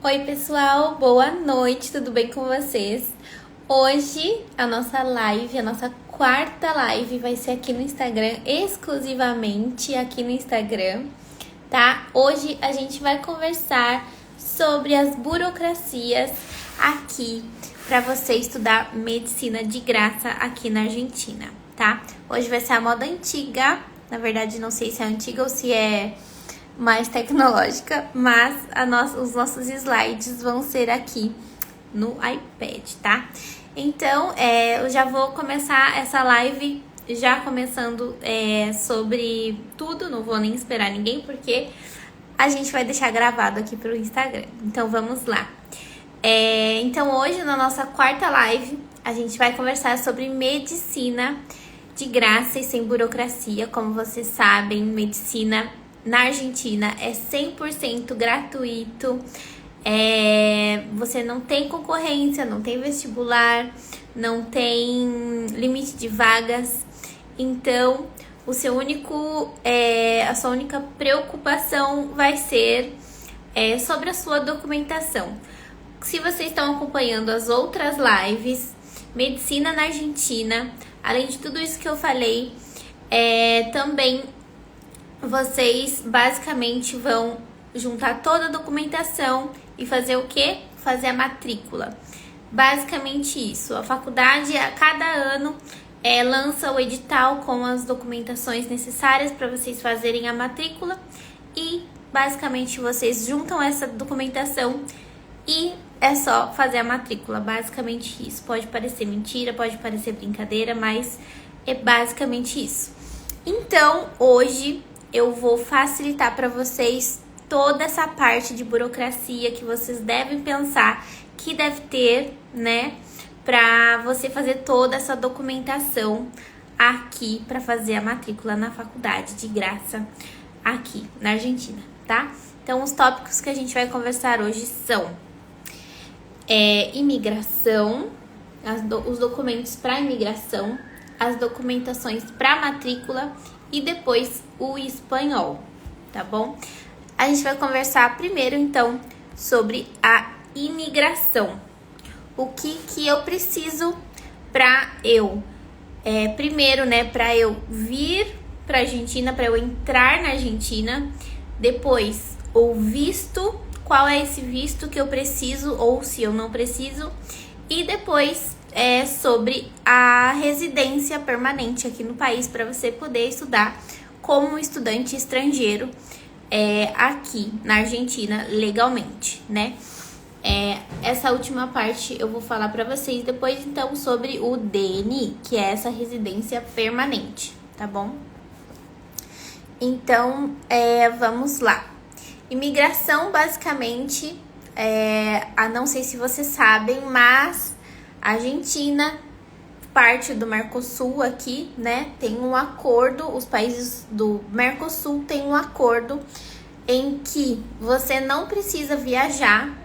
Oi, pessoal, boa noite, tudo bem com vocês? Hoje a nossa live, a nossa quarta live vai ser aqui no Instagram, exclusivamente aqui no Instagram, tá? Hoje a gente vai conversar sobre as burocracias aqui para você estudar medicina de graça aqui na Argentina, tá? Hoje vai ser a moda antiga, na verdade não sei se é antiga ou se é mais tecnológica, mas os nossos slides vão ser aqui no iPad, tá? Então, eu já vou começar essa live já começando sobre tudo, não vou nem esperar ninguém, porque a gente vai deixar gravado aqui pro Instagram. Então, vamos lá. Então, hoje, na nossa quarta live, a gente vai conversar sobre medicina de graça e sem burocracia. Como vocês sabem, medicina na Argentina é 100% gratuito, você não tem concorrência, não tem vestibular, não tem limite de vagas, então a sua única preocupação vai ser sobre a sua documentação. Se vocês estão acompanhando as outras lives, medicina na Argentina, além de tudo isso que eu falei, também vocês basicamente vão juntar toda a documentação e fazer o quê? Fazer a matrícula. Basicamente isso. A faculdade, a cada ano, lança o edital com as documentações necessárias para vocês fazerem a matrícula e basicamente vocês juntam essa documentação e é só fazer a matrícula. Basicamente isso. Pode parecer mentira, pode parecer brincadeira, mas é basicamente isso. Então, hoje eu vou facilitar para vocês toda essa parte de burocracia que vocês devem pensar que deve ter, né, para você fazer toda essa documentação aqui para fazer a matrícula na faculdade de graça aqui na Argentina, tá? Então, os tópicos que a gente vai conversar hoje são imigração, os documentos para imigração, as documentações para matrícula e depois o espanhol, tá bom? A gente vai conversar primeiro, então, sobre a imigração. O que eu preciso para eu, primeiro, né, para eu vir para Argentina, para eu entrar na Argentina, depois o visto, qual é esse visto que eu preciso ou se eu não preciso, e depois sobre a residência permanente aqui no país para você poder estudar como estudante estrangeiro aqui na Argentina legalmente, né? Essa última parte eu vou falar para vocês depois, então, sobre o DNI, que é essa residência permanente, tá bom? Então, vamos lá. Imigração, basicamente, não sei se vocês sabem, mas a Argentina, parte do Mercosul aqui, né, tem um acordo, os países do Mercosul têm um acordo em que você não precisa viajar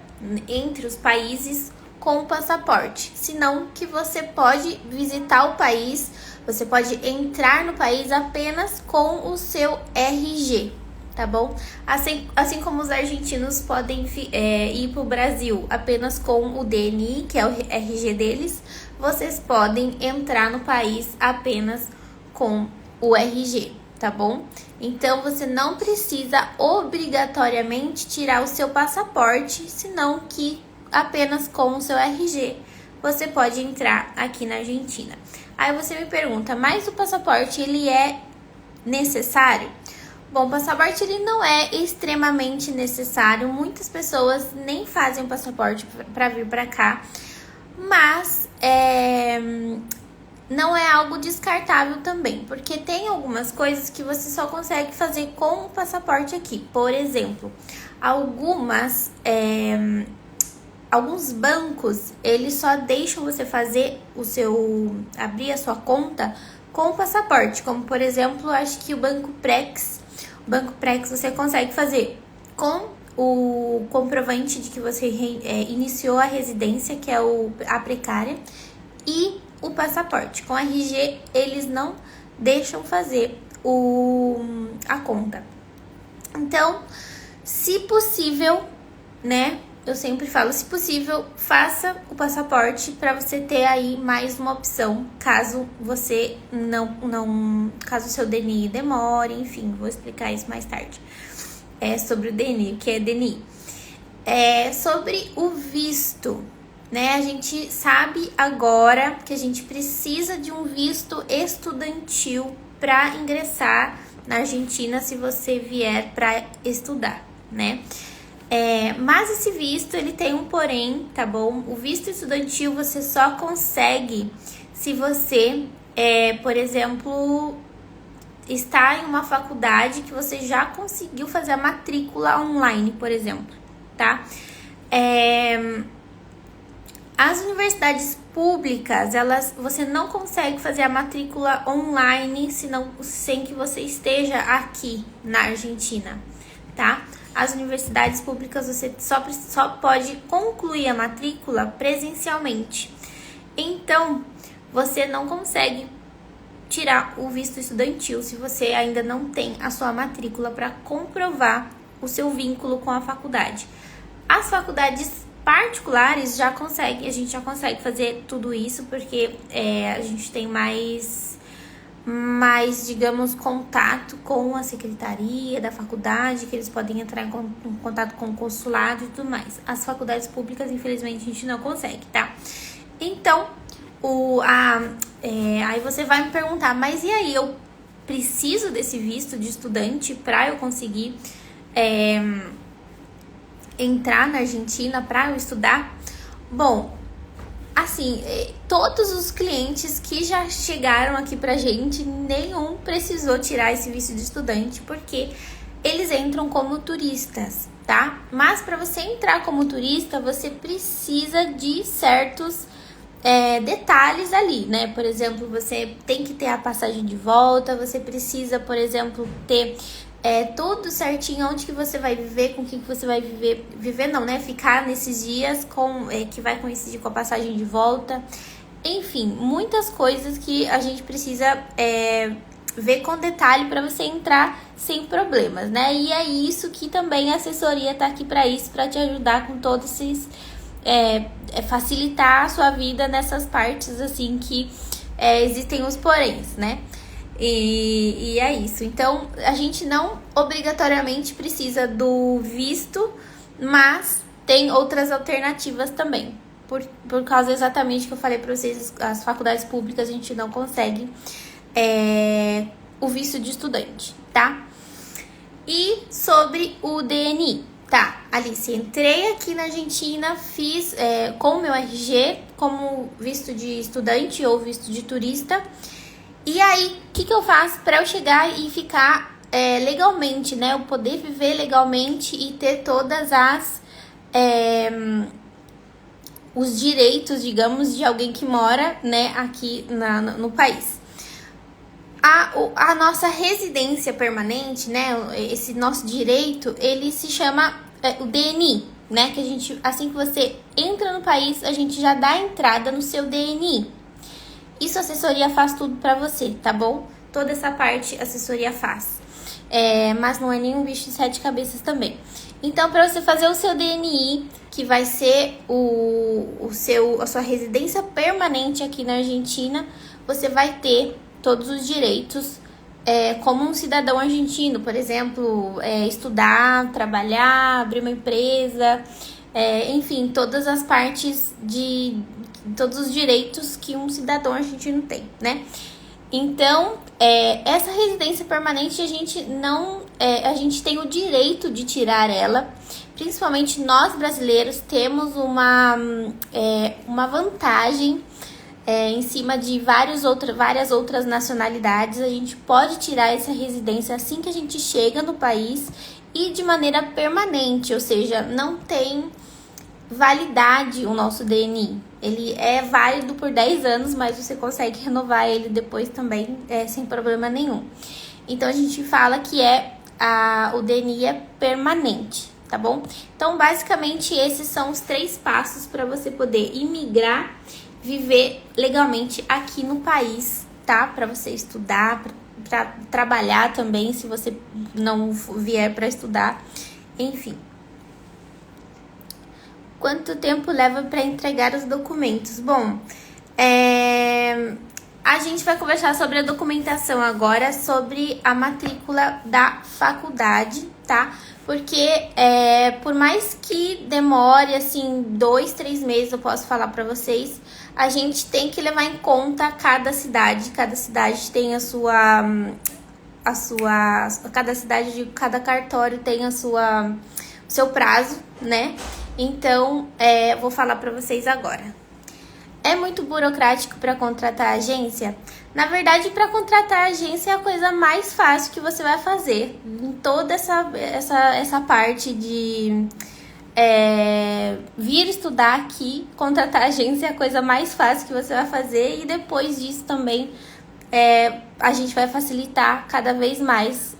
entre os países com o passaporte, senão que você pode visitar o país, você pode entrar no país apenas com o seu RG, tá bom? Assim como os argentinos podem ir para o Brasil apenas com o DNI, que é o RG deles, vocês podem entrar no país apenas com o RG, tá bom? Então, você não precisa obrigatoriamente tirar o seu passaporte, senão que apenas com o seu RG você pode entrar aqui na Argentina. Aí você me pergunta, mas o passaporte, ele é necessário? Bom, o passaporte ele não é extremamente necessário, muitas pessoas nem fazem o passaporte para vir para cá, mas não é algo descartável também, porque tem algumas coisas que você só consegue fazer com o passaporte aqui. Por exemplo, alguns bancos, eles só deixam você fazer abrir a sua conta com o passaporte, como por exemplo, acho que o Banco Prex você consegue fazer com o comprovante de que você iniciou a residência, que é a precária, e o passaporte. Com RG, eles não deixam fazer a conta. Então, se possível, né, eu sempre falo, se possível, faça o passaporte para você ter aí mais uma opção, caso você caso o seu DNI demore, enfim, vou explicar isso mais tarde. Sobre o DNI, o que é DNI. Sobre o visto, né? A gente sabe agora que a gente precisa de um visto estudantil para ingressar na Argentina se você vier para estudar, né? Mas esse visto, ele tem um porém, tá bom? O visto estudantil você só consegue se você, por exemplo, está em uma faculdade que você já conseguiu fazer a matrícula online, por exemplo, tá? As universidades públicas, você não consegue fazer a matrícula online sem que você esteja aqui na Argentina, tá? As universidades públicas você só pode concluir a matrícula presencialmente. Então, você não consegue tirar o visto estudantil se você ainda não tem a sua matrícula para comprovar o seu vínculo com a faculdade. As faculdades particulares a gente já consegue fazer tudo isso porque a gente tem mais, digamos, contato com a secretaria da faculdade, que eles podem entrar em contato com o consulado e tudo mais. As faculdades públicas, infelizmente, a gente não consegue, tá? Então, aí você vai me perguntar, mas e aí, eu preciso desse visto de estudante para eu conseguir entrar na Argentina para eu estudar? Bom, assim, todos os clientes que já chegaram aqui pra gente, nenhum precisou tirar esse visto de estudante, porque eles entram como turistas, tá? Mas para você entrar como turista, você precisa de certos detalhes ali, né? Por exemplo, você tem que ter a passagem de volta, você precisa, por exemplo, ter tudo certinho, onde que você vai viver, com quem que você vai viver não, né? Ficar nesses dias que vai coincidir com a passagem de volta. Enfim, muitas coisas que a gente precisa ver com detalhe para você entrar sem problemas, né? E é isso que também a assessoria tá aqui para isso, para te ajudar com todos esses facilitar a sua vida nessas partes assim que existem os poréns, né? E é isso. Então, a gente não obrigatoriamente precisa do visto, mas tem outras alternativas também. Por causa exatamente que eu falei para vocês, as faculdades públicas a gente não consegue o visto de estudante, tá? E sobre o DNI, tá? Alice, entrei aqui na Argentina, fiz com o meu RG como visto de estudante ou visto de turista. E aí, o que eu faço para eu chegar e ficar legalmente, né? Eu poder viver legalmente e ter todas os direitos, digamos, de alguém que mora, né, aqui no país. A nossa residência permanente, né? Esse nosso direito, ele se chama o DNI, né? Que a gente, assim que você entra no país, a gente já dá a entrada no seu DNI. Isso a assessoria faz tudo pra você, tá bom? Toda essa parte a assessoria faz. Mas não é nenhum bicho de 7 cabeças também. Então, para você fazer o seu DNI, que vai ser a sua residência permanente aqui na Argentina, você vai ter todos os direitos como um cidadão argentino. Por exemplo, estudar, trabalhar, abrir uma empresa, enfim, todas as partes todos os direitos que um cidadão argentino tem, né? Então, essa residência permanente a gente tem o direito de tirar ela. Principalmente nós brasileiros temos uma vantagem em cima de várias outras nacionalidades. A gente pode tirar essa residência assim que a gente chega no país e de maneira permanente, ou seja, não tem validade o nosso DNI. Ele é válido por 10 anos, mas você consegue renovar ele depois também sem problema nenhum. Então a gente fala que o DNI é permanente, tá bom? Então basicamente esses são os 3 passos para você poder imigrar, viver legalmente aqui no país, tá? Para você estudar, para trabalhar também, se você não vier para estudar, enfim. quanto tempo leva para entregar os documentos? Bom, a gente vai conversar sobre a documentação agora, sobre a matrícula da faculdade, tá? Porque por mais que demore, assim, 2, 3 meses, eu posso falar para vocês, a gente tem que levar em conta cada cidade. Cada cidade tem cada cidade de cada cartório tem o seu prazo, né? Então, vou falar para vocês agora. É muito burocrático para contratar a agência? Na verdade, para contratar a agência é a coisa mais fácil que você vai fazer. Em toda essa parte de vir estudar aqui, contratar a agência é a coisa mais fácil que você vai fazer. E depois disso também a gente vai facilitar cada vez mais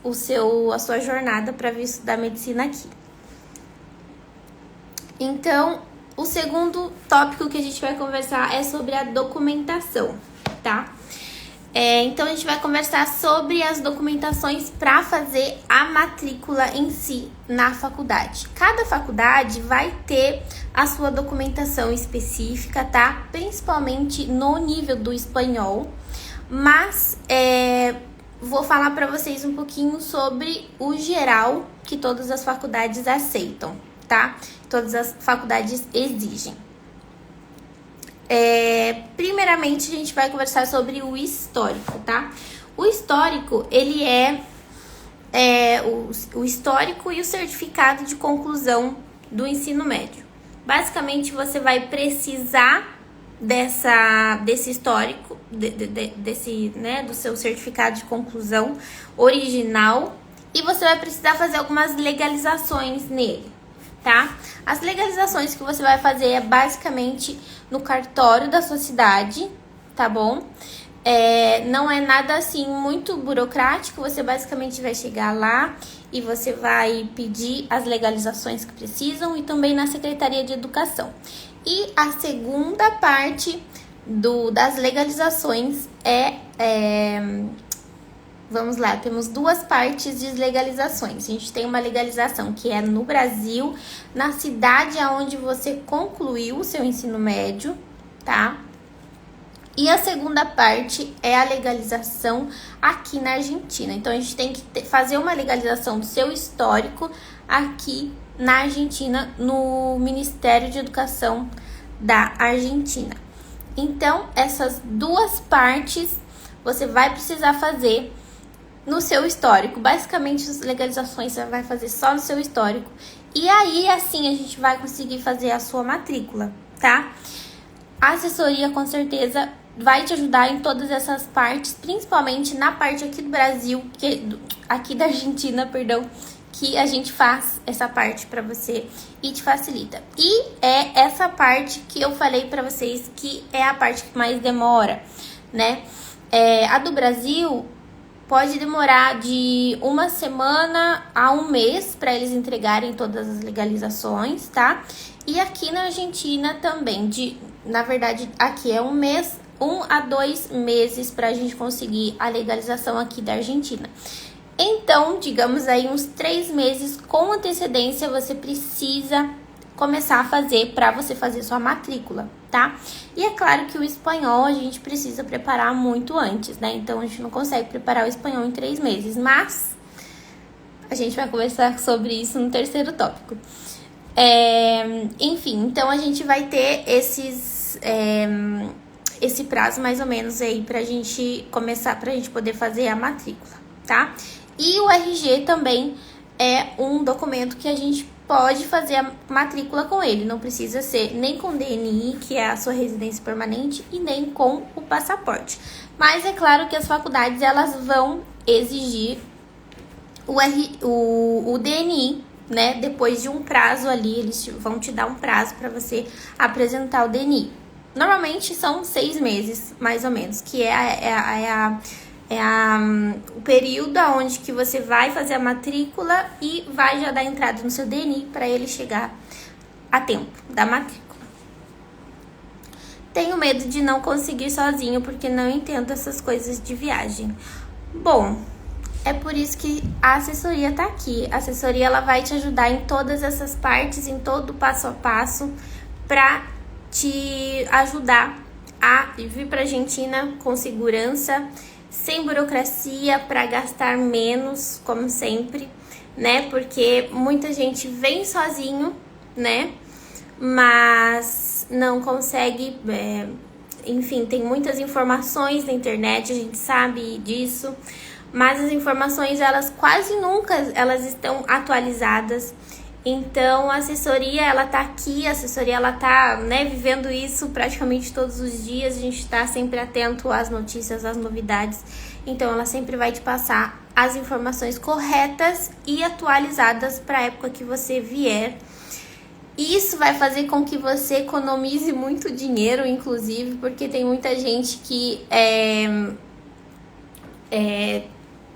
a sua jornada para vir estudar medicina aqui. Então, o segundo tópico que a gente vai conversar é sobre a documentação, tá? Então, a gente vai conversar sobre as documentações para fazer a matrícula em si na faculdade. Cada faculdade vai ter a sua documentação específica, tá? Principalmente no nível do espanhol. Mas, vou falar para vocês um pouquinho sobre o geral que todas as faculdades aceitam, tá? Todas as faculdades exigem. Primeiramente, a gente vai conversar sobre o histórico, tá? O histórico, ele o histórico e o certificado de conclusão do ensino médio. Basicamente, você vai precisar desse histórico, do seu certificado de conclusão original, e você vai precisar fazer algumas legalizações nele, tá? As legalizações que você vai fazer é basicamente no cartório da sua cidade, tá bom? Não é nada assim muito burocrático, você basicamente vai chegar lá e você vai pedir as legalizações que precisam, e também na Secretaria de Educação. E a segunda parte das legalizações vamos lá, temos duas partes de legalizações. A gente tem uma legalização que é no Brasil, na cidade onde você concluiu o seu ensino médio, tá? E a segunda parte é a legalização aqui na Argentina. Então, a gente tem que fazer uma legalização do seu histórico aqui na Argentina, no Ministério de Educação da Argentina. Então, essas duas partes você vai precisar fazer no seu histórico. Basicamente, as legalizações você vai fazer só no seu histórico. E aí, assim, a gente vai conseguir fazer a sua matrícula, tá? A assessoria, com certeza, vai te ajudar em todas essas partes, principalmente na parte aqui do Brasil, aqui da Argentina, perdão, que a gente faz essa parte pra você e te facilita. E é essa parte que eu falei pra vocês que é a parte que mais demora, né? A do Brasil pode demorar de 1 semana a 1 mês para eles entregarem todas as legalizações, tá? E aqui na Argentina também, na verdade, aqui é 1 a 2 meses para a gente conseguir a legalização aqui da Argentina. Então, digamos aí uns 3 meses com antecedência você precisa começar a fazer para você fazer sua matrícula, tá? E é claro que o espanhol a gente precisa preparar muito antes, né? Então, a gente não consegue preparar o espanhol em 3 meses, mas a gente vai conversar sobre isso no terceiro tópico. Enfim, então a gente vai ter esse prazo mais ou menos aí pra gente começar, pra gente poder fazer a matrícula, tá? E o RG também é um documento que a gente pode fazer a matrícula com ele. Não precisa ser nem com DNI, que é a sua residência permanente, e nem com o passaporte. Mas é claro que as faculdades, elas vão exigir o DNI, né? Depois de um prazo ali, eles vão te dar um prazo para você apresentar o DNI. Normalmente são 6 meses, mais ou menos, que o período onde que você vai fazer a matrícula e vai já dar entrada no seu DNI para ele chegar a tempo da matrícula. Tenho medo de não conseguir sozinho porque não entendo essas coisas de viagem. Bom, é por isso que a assessoria tá aqui. A assessoria, ela vai te ajudar em todas essas partes, em todo o passo a passo, pra te ajudar a vir pra Argentina com segurança, sem burocracia, para gastar menos, como sempre, né? Porque muita gente vem sozinho, né? Mas não consegue, enfim, tem muitas informações na internet, a gente sabe disso, mas as informações, elas quase nunca elas estão atualizadas. Então, a assessoria, ela tá aqui, a assessoria, ela tá, né, vivendo isso praticamente todos os dias, a gente tá sempre atento às notícias, às novidades, então ela sempre vai te passar as informações corretas e atualizadas para a época que você vier. Isso vai fazer com que você economize muito dinheiro, inclusive, porque tem muita gente que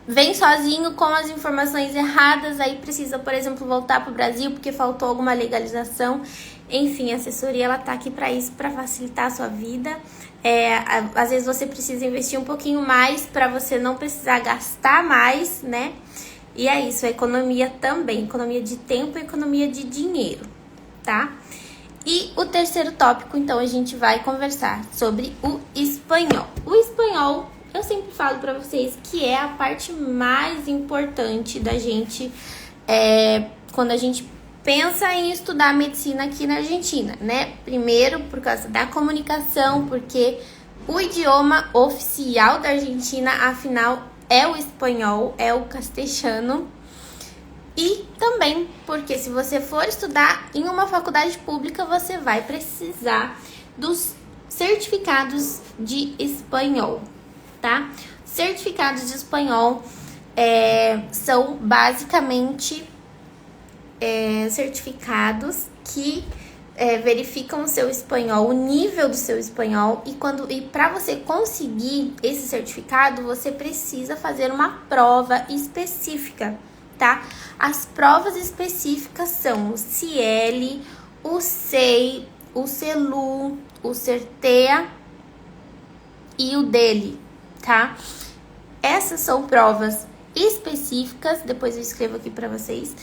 vem sozinho com as informações erradas, aí precisa, por exemplo, voltar para o Brasil porque faltou alguma legalização. Enfim, a assessoria, ela tá aqui para isso, para facilitar a sua vida. Às vezes você precisa investir um pouquinho mais para você não precisar gastar mais, né? E é isso, a economia também, economia de tempo e economia de dinheiro, tá? E o terceiro tópico, então, a gente vai conversar sobre o espanhol. O espanhol, eu sempre falo pra vocês que é a parte mais importante da gente quando a gente pensa em estudar medicina aqui na Argentina, né? Primeiro, por causa da comunicação, porque o idioma oficial da Argentina, afinal, é o espanhol, é o castelhano. E também porque se você for estudar em uma faculdade pública, você vai precisar dos certificados de espanhol, tá? Certificados de espanhol são basicamente certificados que verificam o seu espanhol, o nível do seu espanhol, e para você conseguir esse certificado, você precisa fazer uma prova específica, tá? As provas específicas são o CIEL, o SEI, o CELU, o CERTEA e o DELI, tá? Essas são provas específicas, depois eu escrevo aqui para vocês.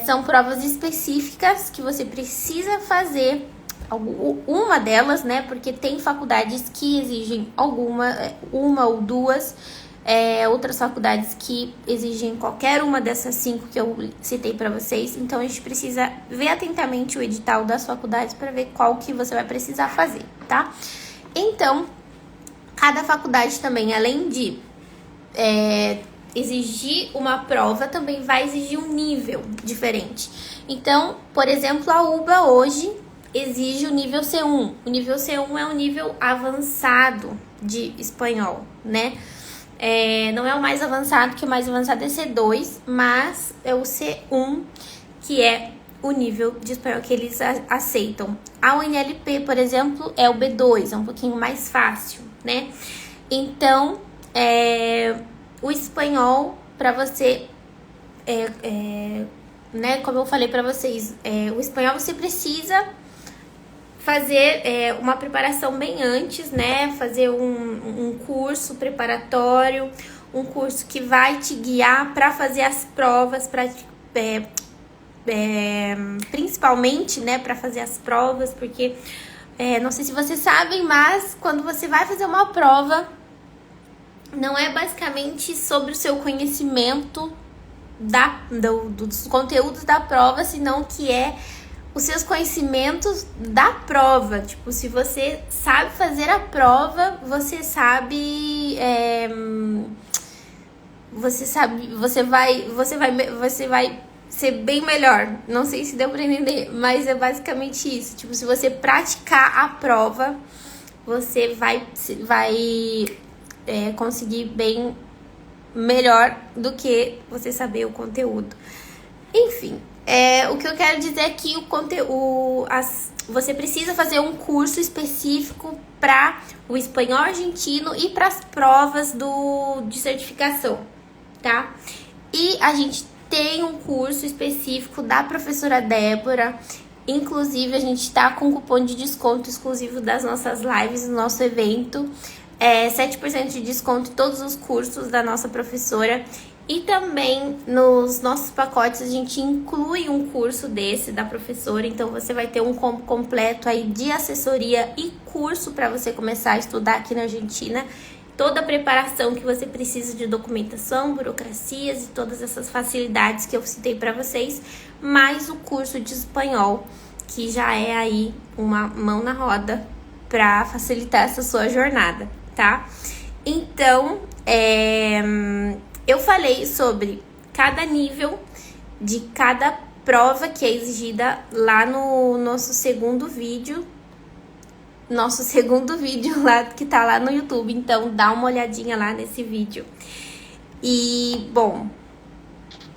São provas específicas que você precisa fazer, uma delas, né? Porque tem faculdades que exigem uma ou duas, outras faculdades que exigem qualquer uma dessas 5 que eu citei para vocês. Então, a gente precisa ver atentamente o edital das faculdades para ver qual que você vai precisar fazer, tá? Então, cada faculdade também, além de exigir uma prova, também vai exigir um nível diferente. Então, por exemplo, a UBA hoje exige o nível C1. O nível C1 é um nível avançado de espanhol, né? Não é o mais avançado, que o mais avançado é C2, mas é o C1, que é o nível de espanhol que eles aceitam. A UNLP, por exemplo, é o B2, é um pouquinho mais fácil, né? Então, o espanhol, para você, né, como eu falei para vocês, o espanhol você precisa fazer uma preparação bem antes, né? Fazer um curso preparatório, um curso que vai te guiar para fazer as provas, principalmente, né, para fazer as provas, porque não sei se vocês sabem, mas quando você vai fazer uma prova, não é basicamente sobre o seu conhecimento dos conteúdos da prova, senão que os seus conhecimentos da prova. Tipo, se você sabe fazer a prova, você vai ser bem melhor. Não sei se deu pra entender, mas é basicamente isso. Tipo, se você praticar a prova, você vai conseguir bem melhor do que você saber o conteúdo. Enfim, o que eu quero dizer é que você precisa fazer um curso específico para o espanhol argentino e para as provas de certificação, tá? E a gente tem um curso específico da professora Débora. Inclusive, a gente tá com cupom de desconto exclusivo das nossas lives, do nosso evento. 7% de desconto em todos os cursos da nossa professora. E também nos nossos pacotes a gente inclui um curso desse da professora. Então você vai ter um combo completo aí de assessoria e curso para você começar a estudar aqui na Argentina. Toda a preparação que você precisa de documentação, burocracias e todas essas facilidades que eu citei para vocês, mais o curso de espanhol, que já é aí uma mão na roda para facilitar essa sua jornada, tá? Então, eu falei sobre cada nível de cada prova que é exigida lá no nosso segundo vídeo lá que tá lá no YouTube. Então, dá uma olhadinha lá nesse vídeo. E, bom,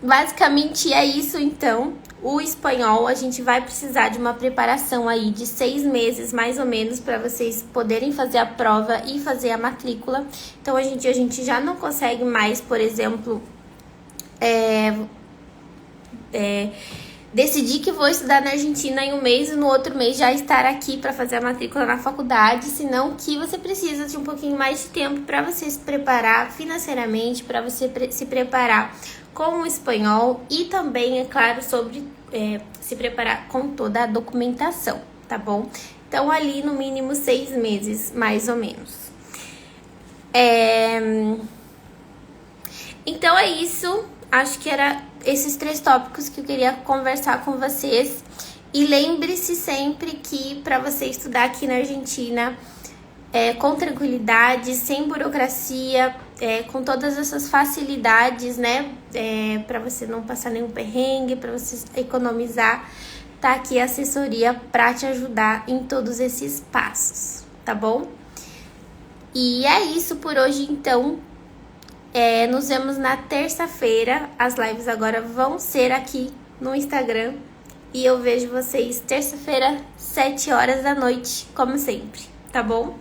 basicamente é isso, então. O espanhol, a gente vai precisar de uma preparação aí de 6 meses, mais ou menos, para vocês poderem fazer a prova e fazer a matrícula. Então, a gente já não consegue mais, por exemplo, decidir que vou estudar na Argentina em um mês e no outro mês já estar aqui para fazer a matrícula na faculdade, senão que você precisa de um pouquinho mais de tempo para você se preparar financeiramente, para você se preparar com o espanhol e também, é claro, sobre se preparar com toda a documentação, tá bom? Então, ali no mínimo 6 meses, mais ou menos. Então, é isso. Acho que era esses 3 tópicos que eu queria conversar com vocês. E lembre-se sempre que para você estudar aqui na Argentina, com tranquilidade, sem burocracia, com todas essas facilidades, né? Para você não passar nenhum perrengue, para você economizar, tá aqui a assessoria para te ajudar em todos esses passos, tá bom? E é isso por hoje, então. Nos vemos na terça-feira. As lives agora vão ser aqui no Instagram. E eu vejo vocês terça-feira, 7 horas da noite, como sempre, tá bom?